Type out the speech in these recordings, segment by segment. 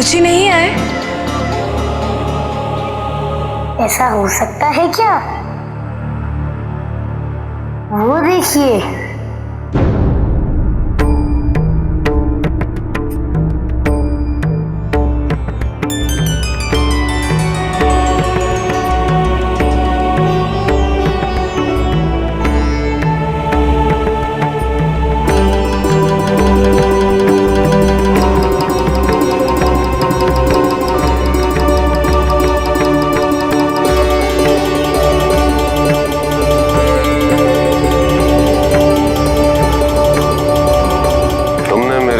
गुरुजी नहीं आए? ऐसा हो सकता है क्या? वो देखिए,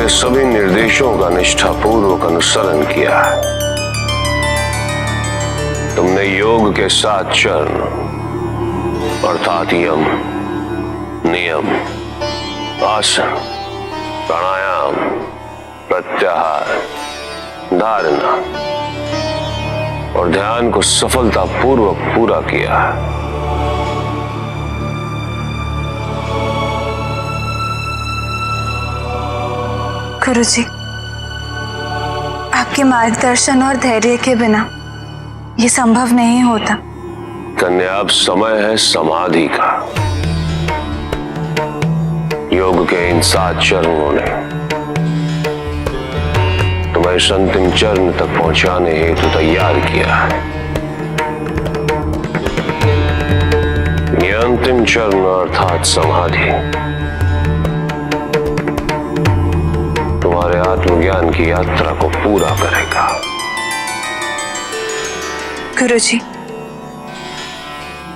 सभी निर्देशों का निष्ठापूर्वक अनुसरण किया। तुमने योग के 7 चरण अर्थात यम, नियम, आसन, प्राणायाम, प्रत्याहार, धारणा और ध्यान को सफलतापूर्वक पूरा किया। गुरुजी, आपके मार्गदर्शन और धैर्य के बिना ये संभव नहीं होता। कन्या, अब समय है समाधि का। योग के इन 7 चरणों ने तुम्हें इस अंतिम चरण तक पहुंचाने हेतु तैयार किया है। ये अंतिम चरण अर्थात समाधि तुम्हारे आत्मज्ञान की यात्रा को पूरा करेगा। गुरुजी,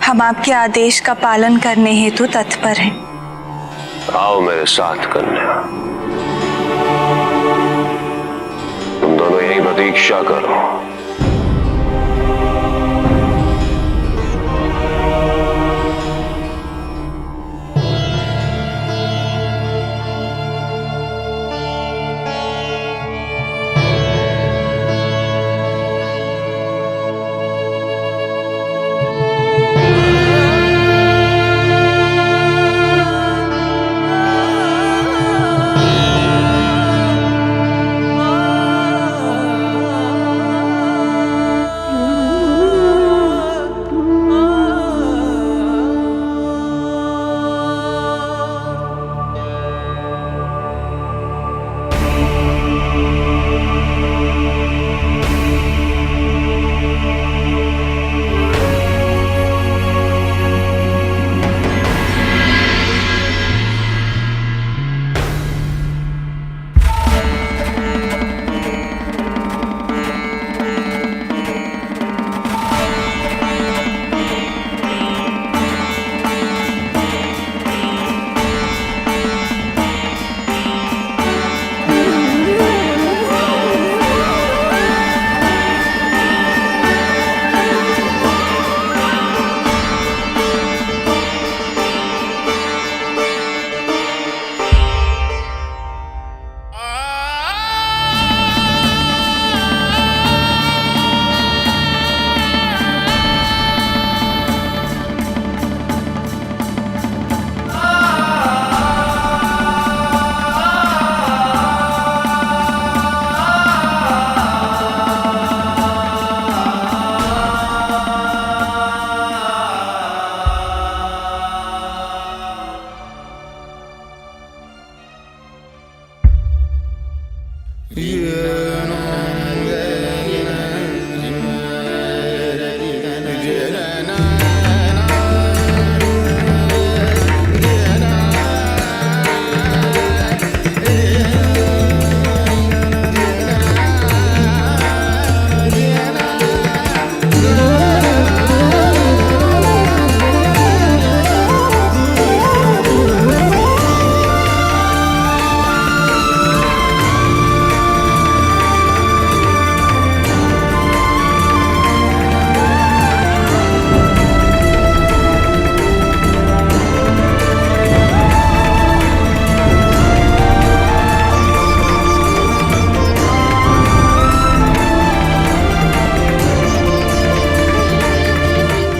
हम आपके आदेश का पालन करने हेतु तत्पर हैं। आओ मेरे साथ कन्या, तुम दोनों यही प्रतीक्षा करो।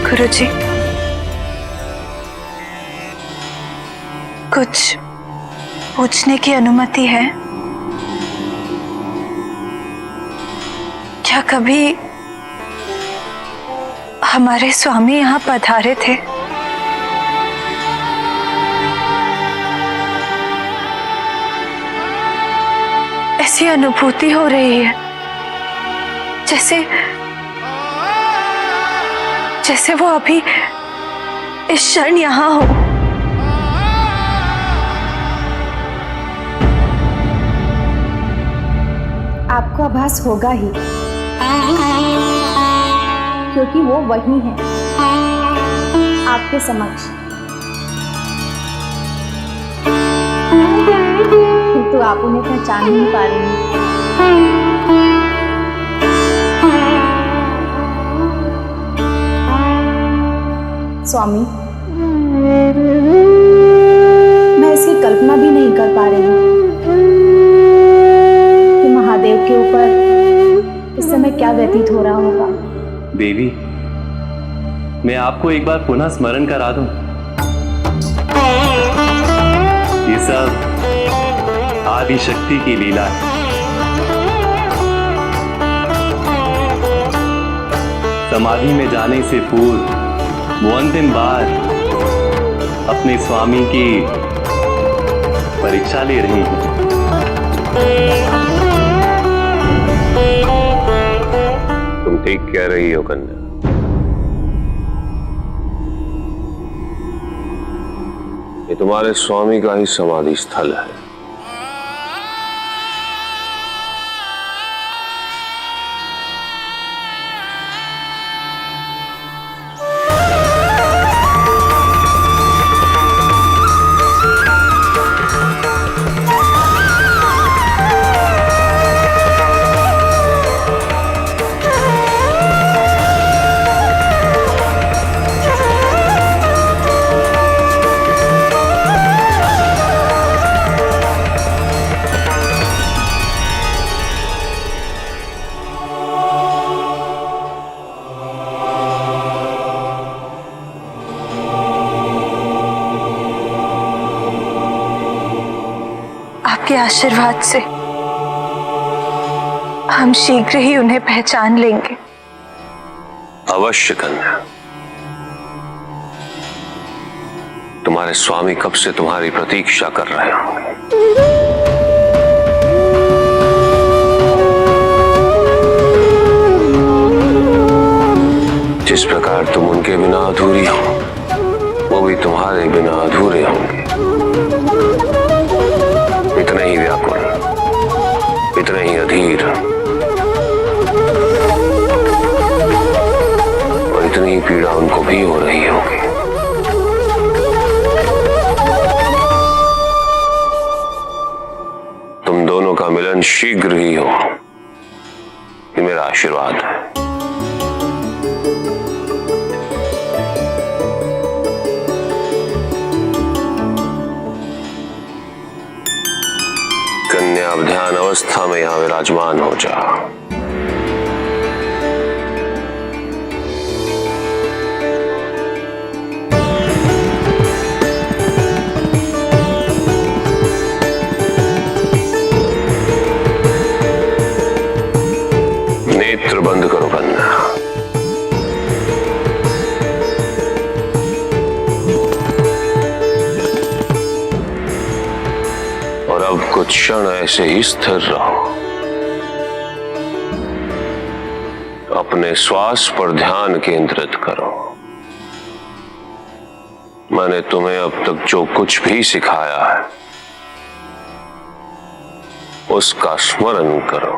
गुरुजी, कुछ पूछने की अनुमति है? क्या कभी हमारे स्वामी यहाँ पधारे थे? ऐसी अनुभूति हो रही है जैसे वो अभी इस क्षण यहाँ हो। आपको आभास होगा ही, क्योंकि वो वही है आपके समक्ष। किंतु आप उन्हें पहचान नहीं पा रही हैं। स्वामी, मैं इसकी कल्पना भी नहीं कर पा रही हूँ कि महादेव के ऊपर इस समय क्या व्यतीत हो रहा होगा। देवी, मैं आपको एक बार पुनः स्मरण करा दूं। ये सब आदि शक्ति की लीला है। समाधि में जाने से पूर्व वो अंतिम बार अपने स्वामी की परीक्षा ले रही हैं। तुम ठीक कह रही हो कन्या। ये तुम्हारे स्वामी का ही समाधि स्थल है। आपके आशीर्वाद से हम शीघ्र ही उन्हें पहचान लेंगे। अवश्य कन्या। तुम्हारे स्वामी कब से तुम्हारी प्रतीक्षा कर रहे होंगे। जिस प्रकार तुम उनके बिना अधूरी हो, वो भी तुम्हारे बिना अधूरे होंगे। इतने ही व्याकुल, इतने ही अधीर और इतनी ही पीड़ा उनको भी हो रही होगी। तुम दोनों का मिलन शीघ्र ही हो, ये मेरा आशीर्वाद है। कन्या, अब ध्यान अवस्था में यहां विराजमान हो जा। नेत्र बंद करो कन्या। और अब कुछ क्षण ऐसे ही स्थिर रहो। अपने श्वास पर ध्यान केंद्रित करो। मैंने तुम्हें अब तक जो कुछ भी सिखाया है उसका स्मरण करो।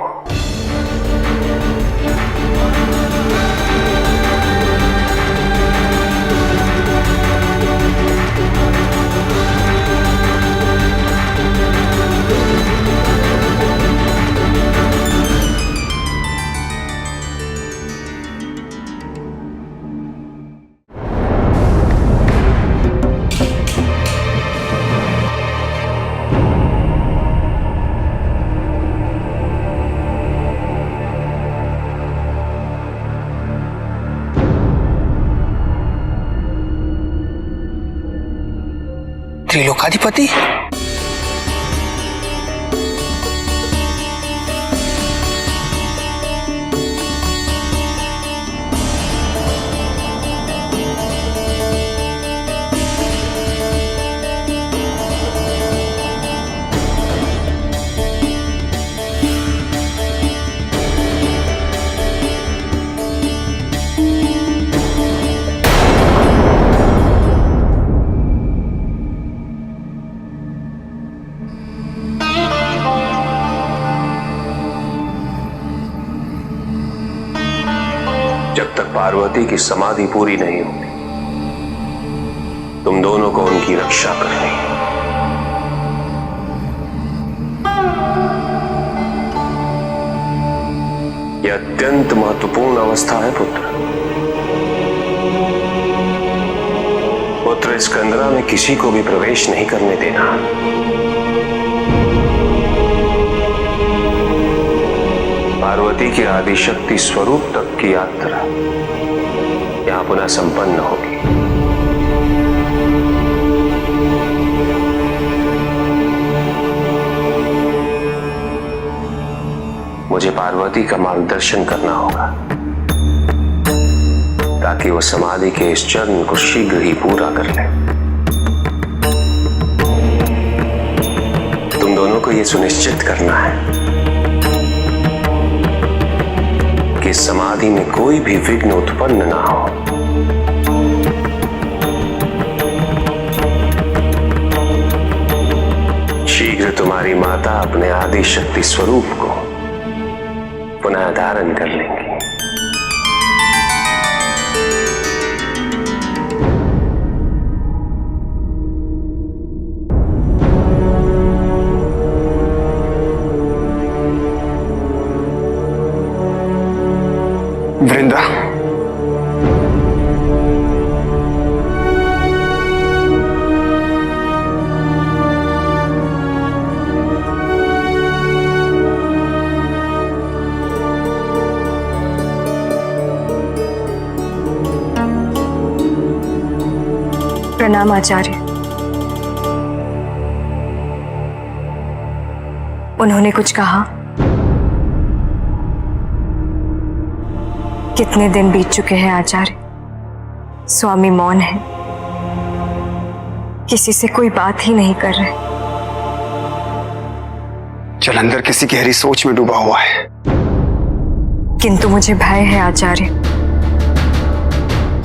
त्रिलोकाधिपति, जब तक पार्वती की समाधि पूरी नहीं होती तुम दोनों को उनकी रक्षा करनी है। यह अत्यंत महत्वपूर्ण अवस्था है पुत्र। पुत्र, इस कंदरा में किसी को भी प्रवेश नहीं करने देना। पार्वती के आदिशक्ति स्वरूप तक की यात्रा यहां पुनः संपन्न होगी। मुझे पार्वती का मार्गदर्शन करना होगा ताकि वो समाधि के इस चरण को शीघ्र ही पूरा कर ले। तुम दोनों को यह सुनिश्चित करना है कि समाधि में कोई भी विघ्न उत्पन्न ना हो। शीघ्र तुम्हारी माता अपने आदि शक्ति स्वरूप को पुनः धारण कर लेंगी। वृंदा, प्रणाम आचार्य। उन्होंने कुछ कहा? कितने दिन बीत चुके हैं आचार्य, स्वामी मौन है, किसी से कोई बात ही नहीं कर रहे। जलंधर किसी गहरी सोच में डूबा हुआ है। किंतु मुझे भय है आचार्य,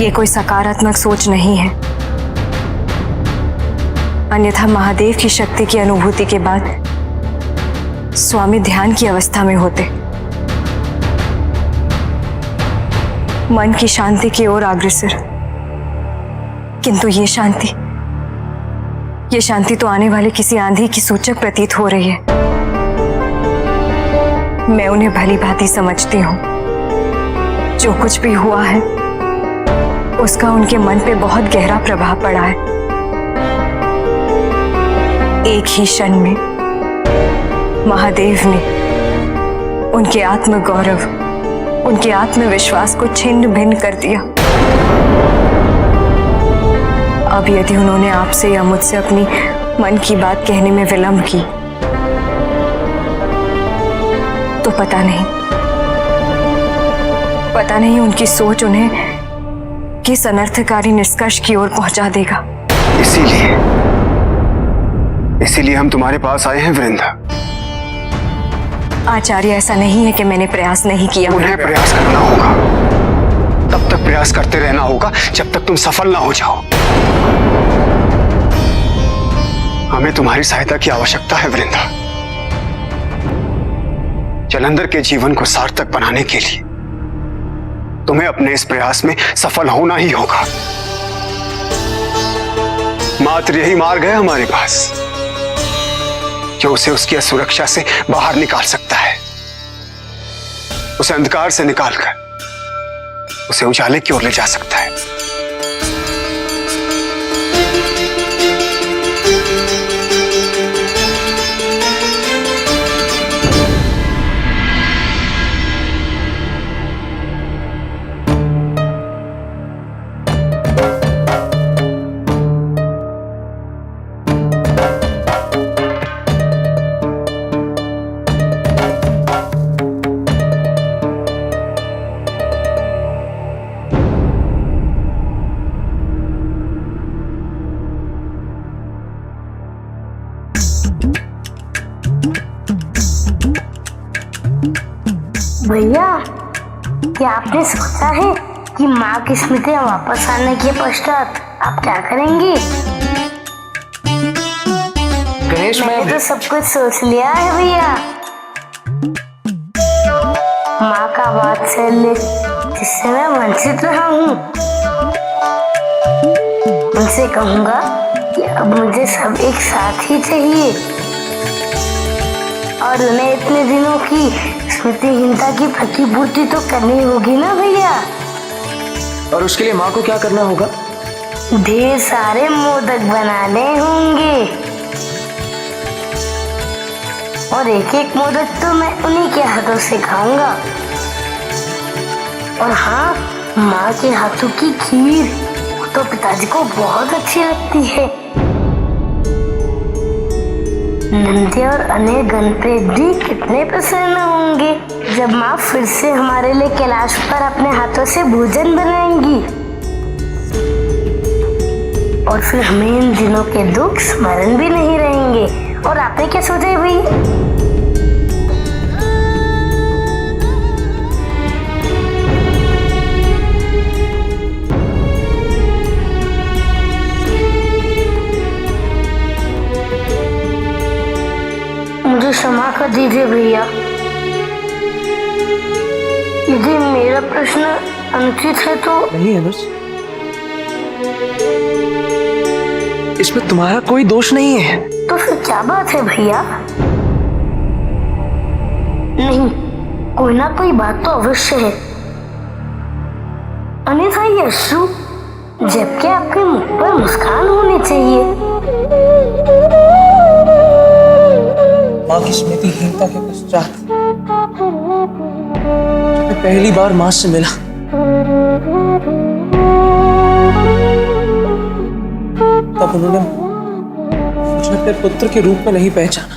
ये कोई सकारात्मक सोच नहीं है। अन्यथा महादेव की शक्ति की अनुभूति के बाद स्वामी ध्यान की अवस्था में होते, मन की शांति की ओर अग्रसर। किंतु ये शांति तो आने वाली किसी आंधी की सूचक प्रतीत हो रही है। मैं उन्हें भली भांति समझती हूं। जो कुछ भी हुआ है उसका उनके मन पे बहुत गहरा प्रभाव पड़ा है। एक ही क्षण में महादेव ने उनके आत्मगौरव, उनके आत्मविश्वास को छिन्न भिन्न कर दिया। अब यदि उन्होंने आपसे या मुझसे अपनी मन की बात कहने में विलंब की तो पता नहीं उनकी सोच उन्हें किस अनर्थकारी निष्कर्ष की ओर पहुंचा देगा। इसीलिए हम तुम्हारे पास आए हैं वृंदा। आचार्य, ऐसा नहीं है कि मैंने प्रयास नहीं किया। उन्हें प्रयास करना होगा, तब तक प्रयास करते रहना होगा जब तक तुम सफल ना हो जाओ। हमें तुम्हारी सहायता की आवश्यकता है वृंदा। जलंधर के जीवन को सार्थक बनाने के लिए तुम्हें अपने इस प्रयास में सफल होना ही होगा। मात्र यही मार्ग है हमारे पास जो उसे उसकी असुरक्षा से बाहर निकाल सकता है, उसे अंधकार से निकालकर उसे उजाले की ओर ले जा सकता है। भैया, क्या आपने सोचा है कि माँ की स्मृतियाँ वापस आने के पश्चात आप क्या करेंगी? गणेश, मैंने तो सब कुछ सोच लिया है भैया। माँ का वात्सल्य, जिससे मैं वंचित रहा हूँ। उनसे कहूंगा कि अब मुझे सब एक साथ ही चाहिए और उन्हें इतने दिनों की स्मृतिहीनता की प्रतिपूर्ति तो करनी होगी ना भैया। और उसके लिए माँ को क्या करना होगा? ढेर सारे मोदक बनाने होंगे और एक एक मोदक तो मैं उन्हीं के हाथों से खाऊंगा। और हाँ, माँ के हाथों की खीर तो पिताजी को बहुत अच्छी लगती है। नंदे और अनय गणप्रेत भी कितने प्रसन्न होंगे जब माँ फिर से हमारे लिए कैलाश पर अपने हाथों से भोजन बनाएंगी। और फिर हमें इन दिनों के दुख स्मरण भी नहीं रहेंगे। और आपने क्या सोचा है भाई? मुझे क्षमा कर दीजिए भैया, यदि मेरा प्रश्न अनुचित है तो। नहीं अनुज, इसमें तुम्हारा कोई दोष नहीं है। तो फिर क्या बात है भैया? नहीं, कोई ना कोई बात तो अवश्य है, अन्यथा ये अश्रु, जबकि आपके मुख पर मुस्कान होनी चाहिए। माँ की स्मृतिहीनता के पश्चात जब मैं पहली बार माँ से मिला, तब उन्होंने मुझे अपने पुत्र के रूप में नहीं पहचाना।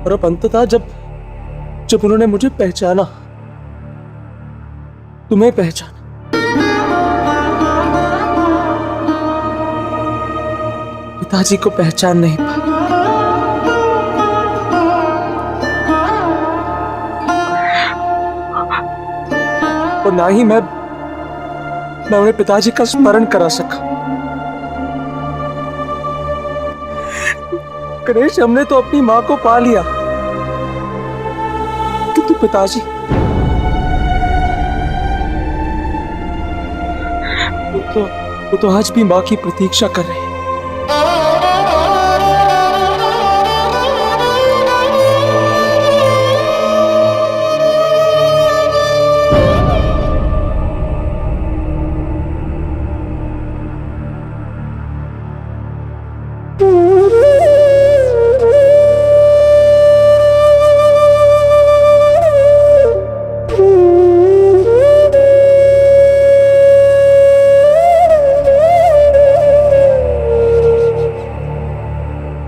और अब अंततः जब उन्होंने मुझे पहचाना, तुम्हें पहचाना, पिताजी को पहचान नहीं पाई। और ना ही मैं उन्हें पिताजी का स्मरण करा सका। गणेश, हमने तो अपनी मां को पा लिया, किंतु पिताजी वो तो आज भी मां की प्रतीक्षा कर रहे हैं।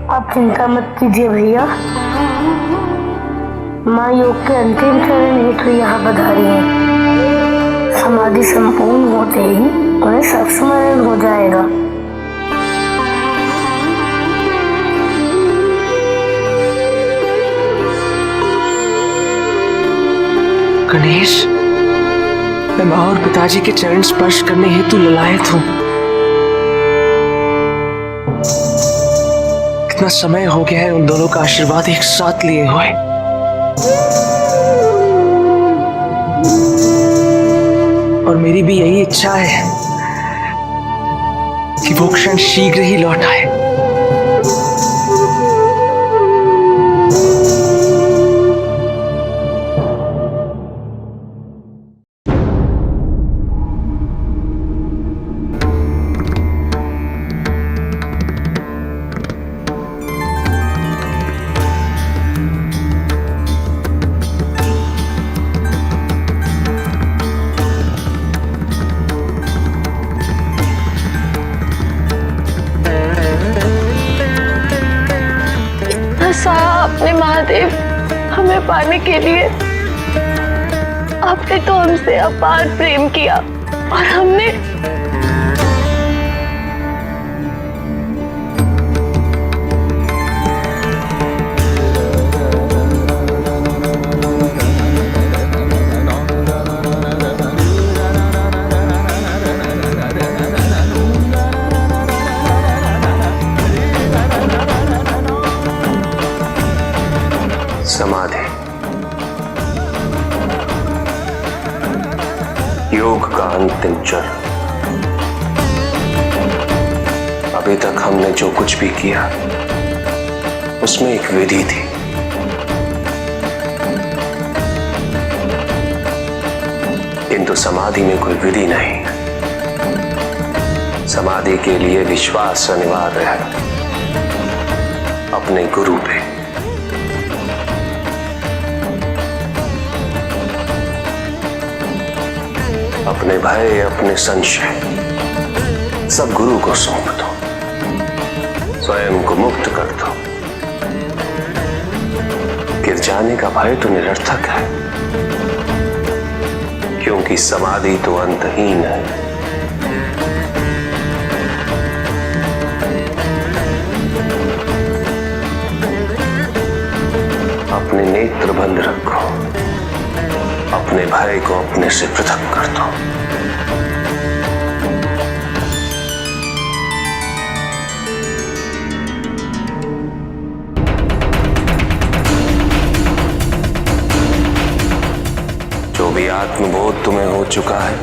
आप चिंता मत कीजिए भैया, माँ योग के अंतिम चरण हेतु यहाँ पधारी है। समाधि संपूर्ण होते ही उन्हें सब स्मरण हो जाएगा। गणेश, मैं माँ और पिताजी के चरण स्पर्श करने हेतु ललायत हूँ। कितना समय हो गया है उन दोनों का आशीर्वाद एक साथ लिए हुए। और मेरी भी यही इच्छा है कि वो क्षण शीघ्र ही लौट आए। आपने महादेव हमें पाने के लिए, आपने तो हमसे अपार प्रेम किया और हमने समाधि योग का अंतिम चरण। अभी तक हमने जो कुछ भी किया उसमें एक विधि थी। किंतु समाधि में कोई विधि नहीं। समाधि के लिए विश्वास अनिवार्य है अपने गुरु पे। अपने भय, अपने संशय सब गुरु को सौंप दो, स्वयं को मुक्त कर दो। गिर जाने का भय तो निरर्थक है, क्योंकि समाधि तो अंतहीन है। अपने नेत्र बंद रखो, अपने भय को अपने से पृथक कर दो। जो भी आत्मबोध तुम्हें हो चुका है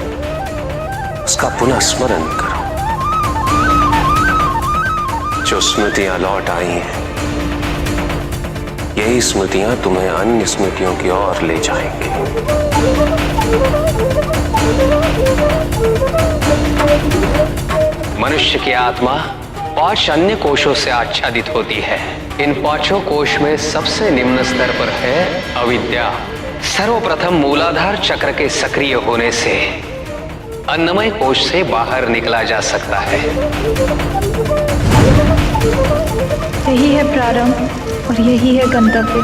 उसका पुनः स्मरण करो। जो स्मृतियां लौट आई हैं, यही स्मृतियां तुम्हें अन्य स्मृतियों की ओर ले जाएंगी। मनुष्य की आत्मा 5 अन्य कोशों से आच्छादित होती है। इन 5 कोश में सबसे निम्न स्तर पर है अविद्या। सर्वप्रथम मूलाधार चक्र के सक्रिय होने से अन्नमय कोश से बाहर निकला जा सकता है। यही है प्रारंभ और यही है गंतव्य।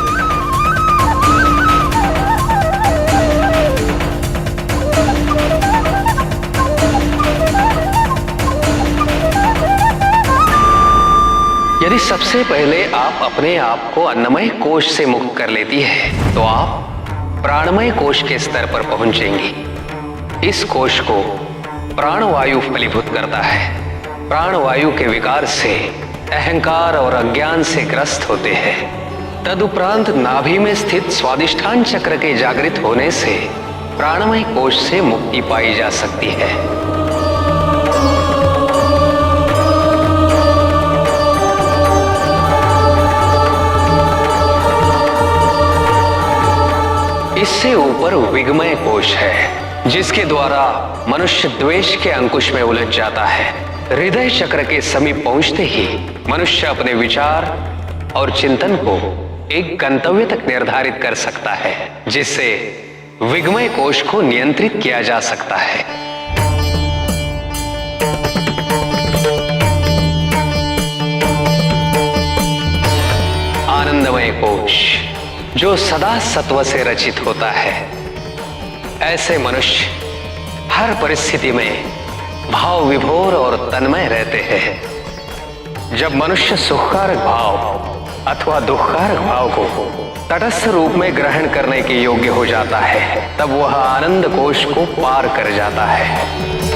यदि सबसे पहले आप अपने आप को अन्नमय कोश से मुक्त कर लेती है तो आप प्राणमय कोश के स्तर पर पहुंचेंगी। इस कोश को प्राणवायु फलीभूत करता है। प्राणवायु के विकार से अहंकार और अज्ञान से ग्रस्त होते हैं। तदुपरांत नाभि में स्थित स्वादिष्ठान चक्र के जागृत होने से प्राणमय कोश से मुक्ति पाई जा सकती है। इससे ऊपर विगमय कोश है, जिसके द्वारा मनुष्य द्वेष के अंकुश में उलझ जाता है। हृदय चक्र के समीप पहुंचते ही मनुष्य अपने विचार और चिंतन को एक गंतव्य तक निर्धारित कर सकता है, जिससे विगमय कोश को नियंत्रित किया जा सकता है। आनंदमय कोश जो सदा सत्व से रचित होता है। ऐसे मनुष्य हर परिस्थिति में भाव विभोर और तन्मय रहते हैं। जब मनुष्य सुखकारक भाव अथवा दुखकारक भाव को तटस्थ रूप में ग्रहण करने के योग्य हो जाता है, तब वह आनंद कोश को पार कर जाता है।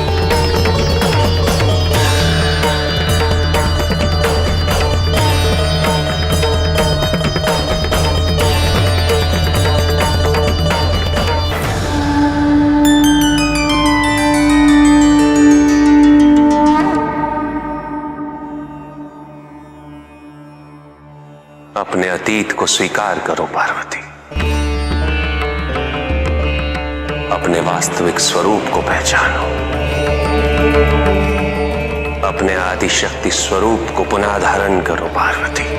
अपने अतीत को स्वीकार करो पार्वती। अपने वास्तविक स्वरूप को पहचानो। अपने आदि शक्ति स्वरूप को पुनः धारण करो पार्वती।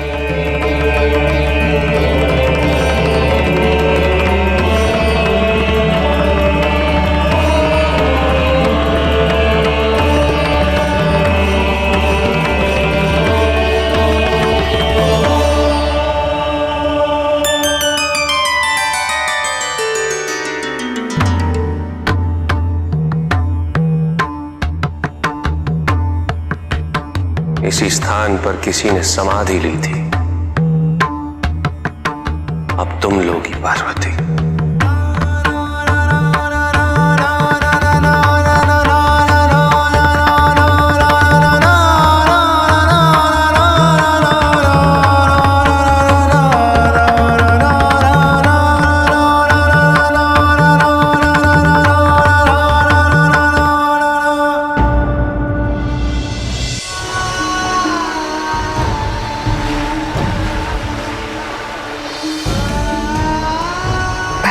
इसी स्थान पर किसी ने समाधि ली थी। अब तुम लोगी पार्वती।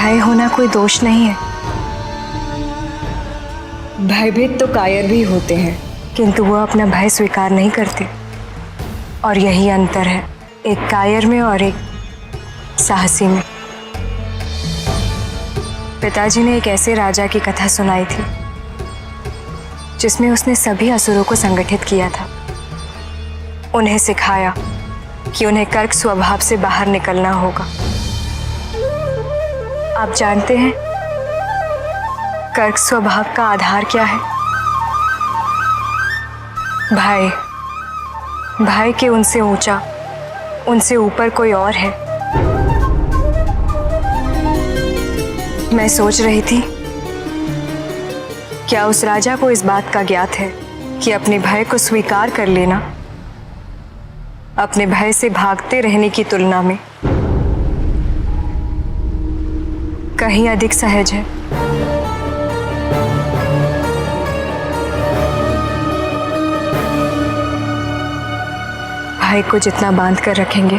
भाई होना कोई दोष नहीं है। भयभीत तो कायर भी होते हैं, किंतु वो अपना भय स्वीकार नहीं करते। और यही अंतर है एक कायर में और एक साहसी में। पिताजी ने एक ऐसे राजा की कथा सुनाई थी जिसमें उसने सभी असुरों को संगठित किया था। उन्हें सिखाया कि उन्हें कर्क स्वभाव से बाहर निकलना होगा। आप जानते हैं कर्क स्वभाव का आधार क्या है? भय। भय के उनसे ऊंचा, उनसे ऊपर कोई और है। मैं सोच रही थी क्या उस राजा को इस बात का ज्ञात है कि अपने भय को स्वीकार कर लेना अपने भय से भागते रहने की तुलना में कहीं अधिक सहज है। भय को जितना बांध कर रखेंगे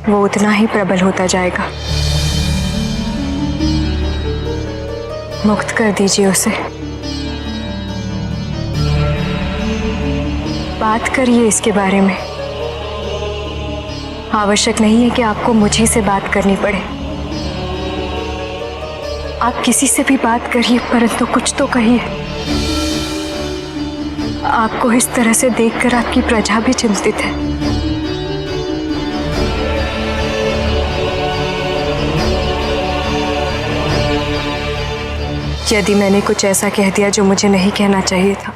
वो उतना ही प्रबल होता जाएगा। मुक्त कर दीजिए उसे। बात करिए इसके बारे में। आवश्यक नहीं है कि आपको मुझे से बात करनी पड़े। आप किसी से भी बात करिए, परंतु कुछ तो कहिए। आपको इस तरह से देखकर आपकी प्रजा भी चिंतित है। यदि मैंने कुछ ऐसा कह दिया जो मुझे नहीं कहना चाहिए था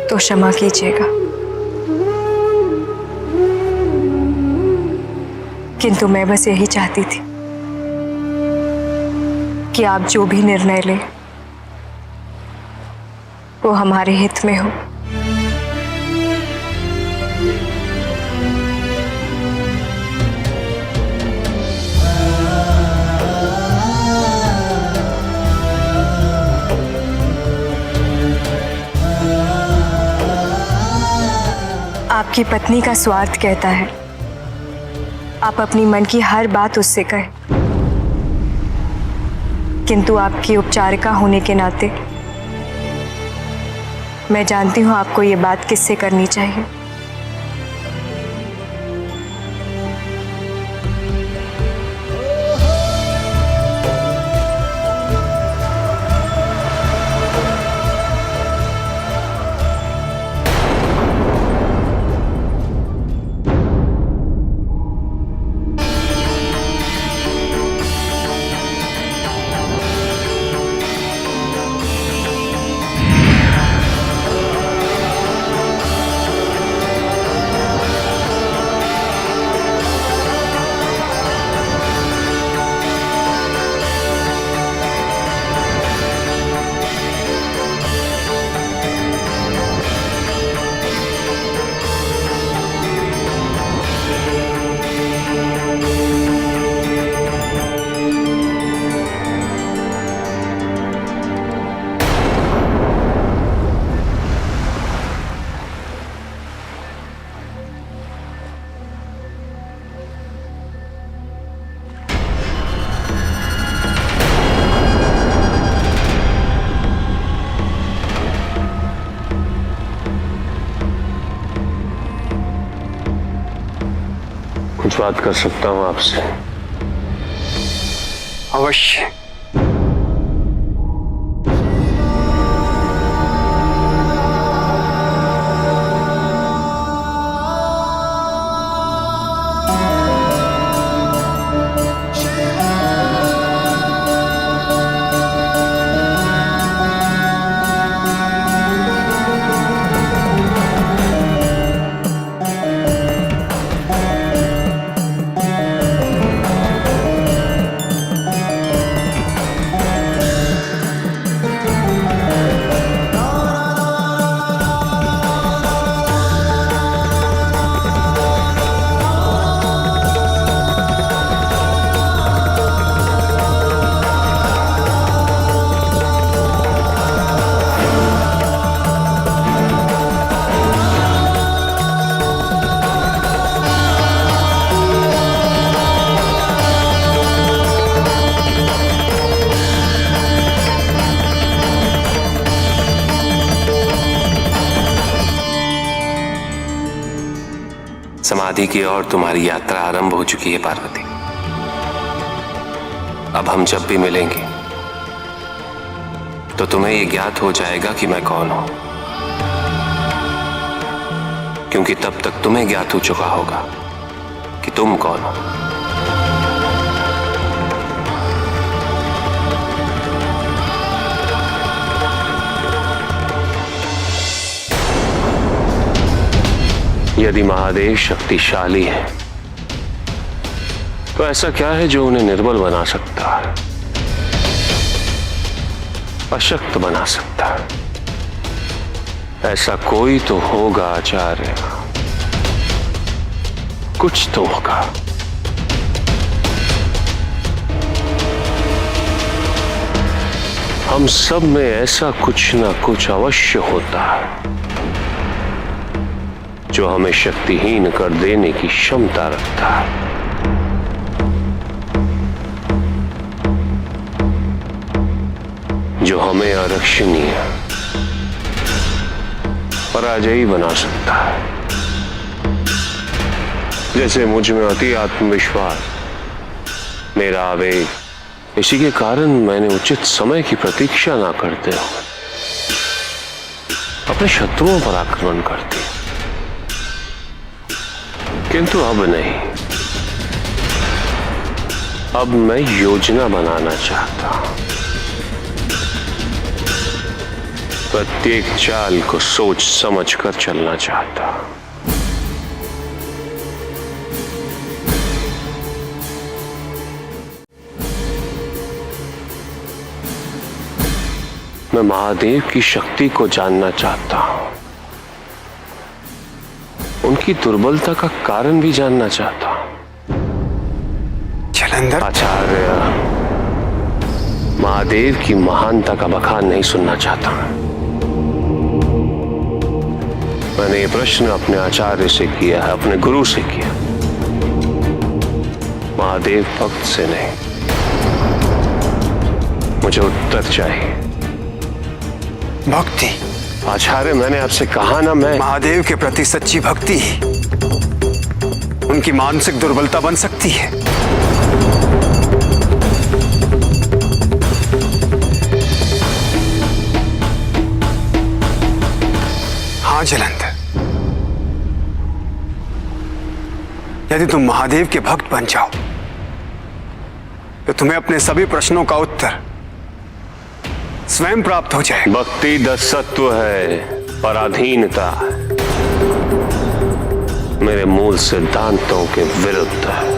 तो क्षमा कीजिएगा, किंतु मैं बस यही चाहती थी कि आप जो भी निर्णय लें वो हमारे हित में हो। आपकी पत्नी का स्वार्थ कहता है आप अपनी मन की हर बात उससे कहें, किंतु आपकी उपचारिका होने के नाते मैं जानती हूं आपको ये बात किससे करनी चाहिए। कुछ बात कर सकता हूं आपसे? अवश्य। समाधि की ओर तुम्हारी यात्रा आरंभ हो चुकी है पार्वती। अब हम जब भी मिलेंगे तो तुम्हें यह ज्ञात हो जाएगा कि मैं कौन हूं, क्योंकि तब तक तुम्हें ज्ञात हो चुका होगा कि तुम कौन हो। यदि महादेव शक्तिशाली है तो ऐसा क्या है जो उन्हें निर्बल बना सकता है, अशक्त बना सकता है? ऐसा कोई तो होगा आचार्य, कुछ तो होगा। हम सब में ऐसा कुछ ना कुछ अवश्य होता है जो हमें शक्तिहीन कर देने की क्षमता रखता है। जो हमें अरक्षणीय, पराजयी बना सकता है। जैसे मुझ में अति आत्मविश्वास, मेरा आवेग, इसी के कारण मैंने उचित समय की प्रतीक्षा ना करते हुए अपने शत्रुओं पर आक्रमण कर दिया। किंतु अब नहीं, अब मैं योजना बनाना चाहता हूं। प्रत्येक चाल को सोच समझ कर चलना चाहता हूं। मैं महादेव की शक्ति को जानना चाहता हूं, उनकी दुर्बलता का कारण भी जानना चाहता हूं। जलंधर आचार्य, महादेव की महानता का बखान नहीं सुनना चाहता। मैंने ये प्रश्न अपने आचार्य से किया है, अपने गुरु से किया, महादेव भक्त से नहीं। मुझे उत्तर चाहिए। भक्ति? आचार्य, मैंने आपसे कहा ना, मैं महादेव के प्रति सच्ची भक्ति ही उनकी मानसिक दुर्बलता बन सकती है। हाँ जलंधर, यदि तुम महादेव के भक्त बन जाओ तो तुम्हें अपने सभी प्रश्नों का उत्तर स्वयं प्राप्त हो जाए। भक्ति दसत्व है, पराधीनता है, मेरे मूल सिद्धांतों के विरुद्ध है।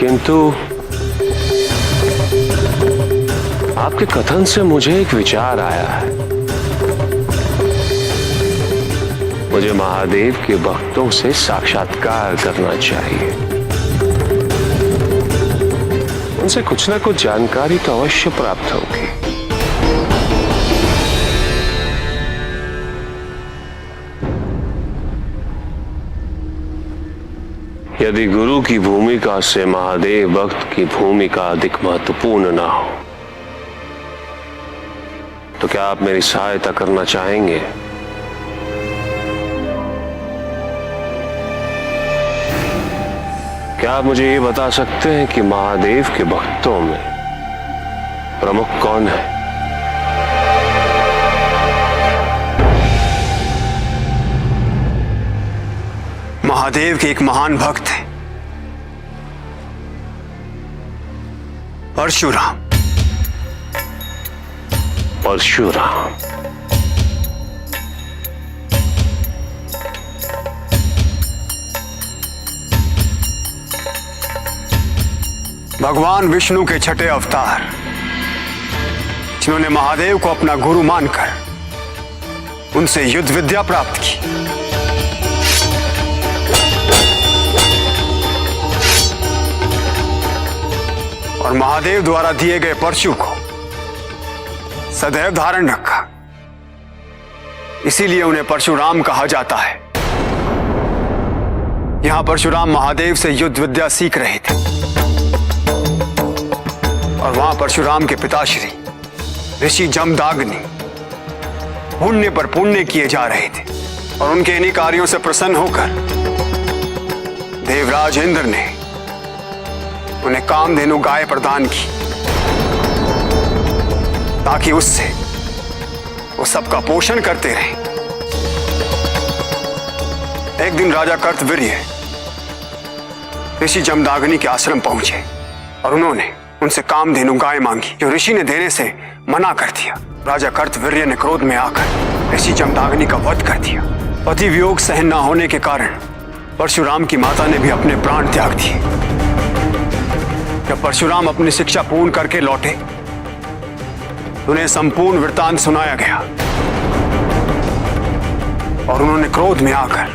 किंतु आपके कथन से मुझे एक विचार आया है। मुझे महादेव के भक्तों से साक्षात्कार करना चाहिए। उनसे कुछ ना कुछ जानकारी तो अवश्य प्राप्त होगी। यदि गुरु की भूमिका से महादेव भक्त की भूमिका अधिक महत्वपूर्ण ना हो तो क्या आप मेरी सहायता करना चाहेंगे? क्या आप मुझे ये बता सकते हैं कि महादेव के भक्तों में प्रमुख कौन है? महादेव के एक महान भक्त हैं, परशुराम। परशुराम? भगवान विष्णु के छठे अवतार, जिन्होंने महादेव को अपना गुरु मानकर उनसे युद्ध विद्या प्राप्त की। और महादेव द्वारा दिए गए परशु को सदैव धारण रखा। इसीलिए उन्हें परशुराम कहा जाता है। यहां परशुराम महादेव से युद्ध विद्या सीख रहे थे और वहां परशुराम के पिताश्री ऋषि जमदाग्नि पुण्य पर पुण्य किए जा रहे थे और उनके इन्हीं कार्यों से प्रसन्न होकर देवराज इंद्र ने उन्हें कामधेनु गाय प्रदान की ताकि उससे वो सबका पोषण करते रहे। एक दिन राजा कर्तवीर्य ऋषि जमदाग्नि के आश्रम पहुंचे और उन्होंने उनसे कामधेनु गाय मांगी, जो ऋषि ने देने से मना कर दिया। राजा कर्तवीर्य ने क्रोध में आकर ऋषि जमदाग्नि का वध कर दिया। पति वियोग सहन न होने के कारण परशुराम की माता ने भी अपने प्राण त्याग दिए। जब परशुराम अपनी शिक्षा पूर्ण करके लौटे, उन्हें संपूर्ण वृत्तांत सुनाया गया और उन्होंने क्रोध में आकर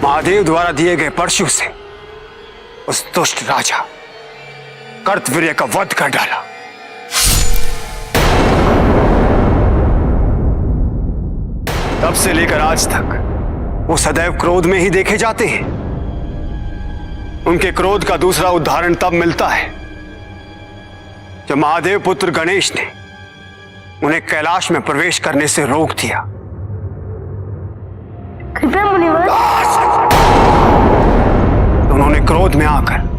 महादेव द्वारा दिए गए परशु से उस दुष्ट राजा कर्तवीर्य का वध कर डाला। तब से लेकर आज तक वो सदैव क्रोध में ही देखे जाते हैं। उनके क्रोध का दूसरा उदाहरण तब मिलता है जब महादेव पुत्र गणेश ने उन्हें कैलाश में प्रवेश करने से रोक दिया। कृपया मुनिवर। तो उन्होंने क्रोध में आकर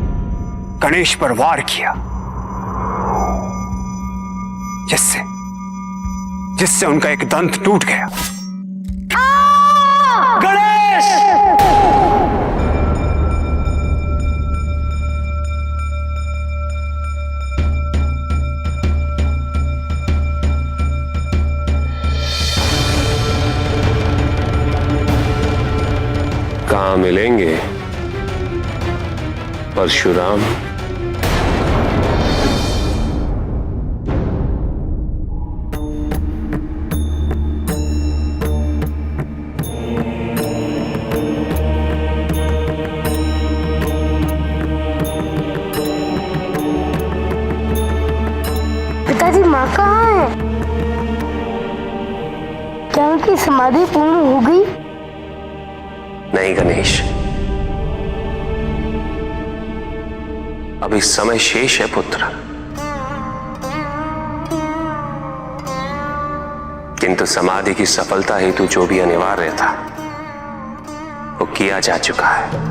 गणेश पर वार किया, जिससे उनका एक दंत टूट गया। गणेश! कहाँ मिलेंगे परशुराम? पिताजी, माँ कहाँ है? क्या उनकी समाधि पूर्ण हो गई? नहीं गणेश, अभी समय शेष है पुत्र। किंतु समाधि की सफलता हेतु जो भी अनिवार्य था वो किया जा चुका है।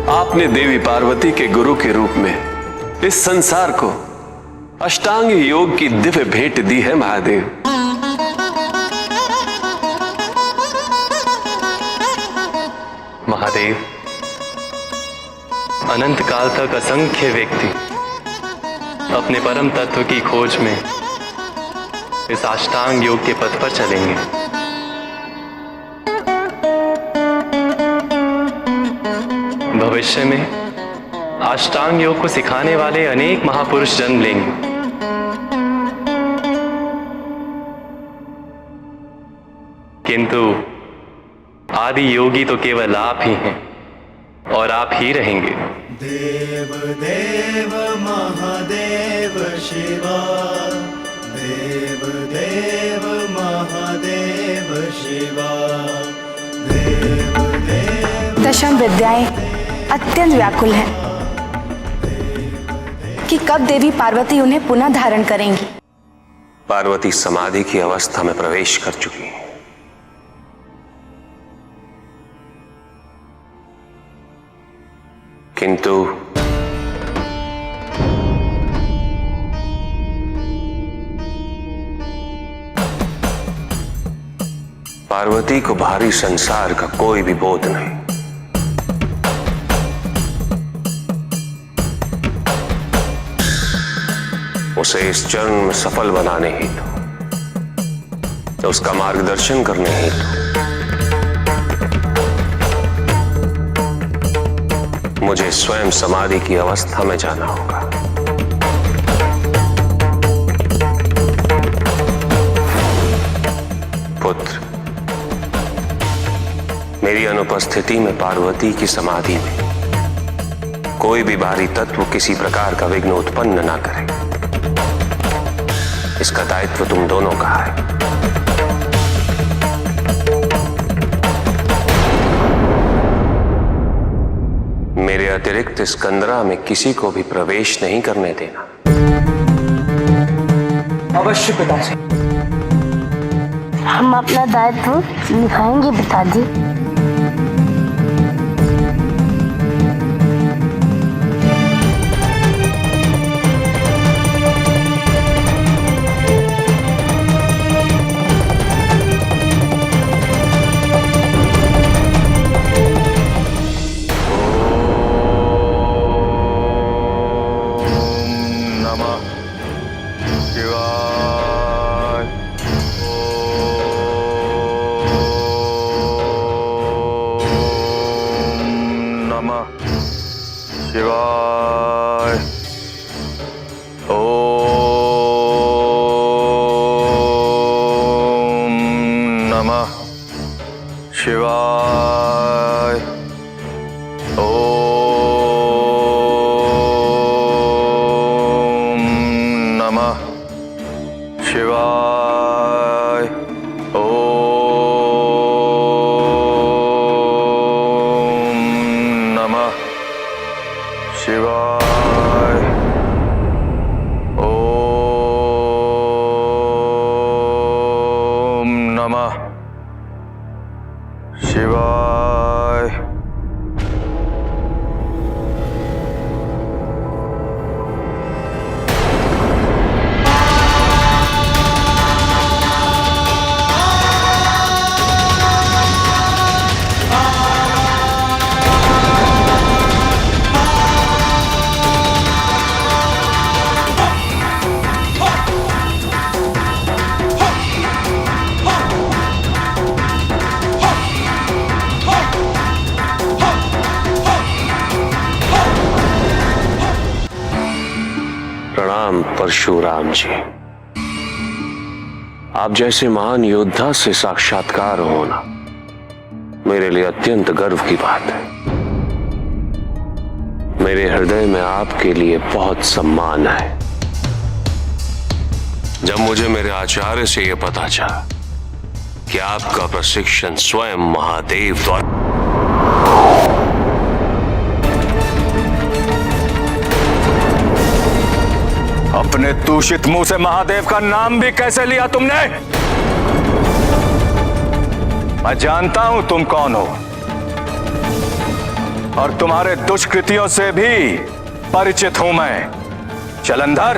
आपने देवी पार्वती के गुरु के रूप में इस संसार को अष्टांग योग की दिव्य भेंट दी है महादेव। महादेव, अनंत काल तक असंख्य व्यक्ति अपने परम तत्व की खोज में इस अष्टांग योग के पथ पर चलेंगे। भविष्य में अष्टांग योग को सिखाने वाले अनेक महापुरुष जन्म लेंगे। किंतु आदि योगी तो केवल आप ही हैं और आप ही रहेंगे। देव देव महादेव शिवा, देव देव महादेव शिवा, देव देव। दशम विद्याएं अत्यंत व्याकुल हैं कि कब देवी पार्वती उन्हें पुनः धारण करेंगी। पार्वती समाधि की अवस्था में प्रवेश कर चुकी है। किंतु पार्वती को भारी संसार का कोई भी बोध नहीं। उसे इस चरण में सफल बनाने हेतु, तो उसका मार्गदर्शन करने हेतु मुझे स्वयं समाधि की अवस्था में जाना होगा। पुत्र, मेरी अनुपस्थिति में पार्वती की समाधि में कोई भी बाहरी तत्व किसी प्रकार का विघ्न उत्पन्न ना करे। इसका दायित्व तुम दोनों का है। मेरे अतिरिक्त इस कंदरा में किसी को भी प्रवेश नहीं करने देना। अवश्य पिताजी। हम अपना दायित्व निभाएंगे पिताजी। शिवाय। ओम नमः शिवाय। ओम नमः शिवाय। ओम नमः शिवाय। ओम नमः शिवाय। प्रणाम परशुराम जी। आप जैसे महान योद्धा से साक्षात्कार होना मेरे लिए अत्यंत गर्व की बात है। मेरे हृदय में आपके लिए बहुत सम्मान है। जब मुझे मेरे आचार्य से यह पता चला कि आपका प्रशिक्षण स्वयं महादेव द्वारा अपने दूषित मुंह से महादेव का नाम भी कैसे लिया तुमने? मैं जानता हूं तुम कौन हो और तुम्हारे दुष्कृतियों से भी परिचित हूं मैं। जलंधर,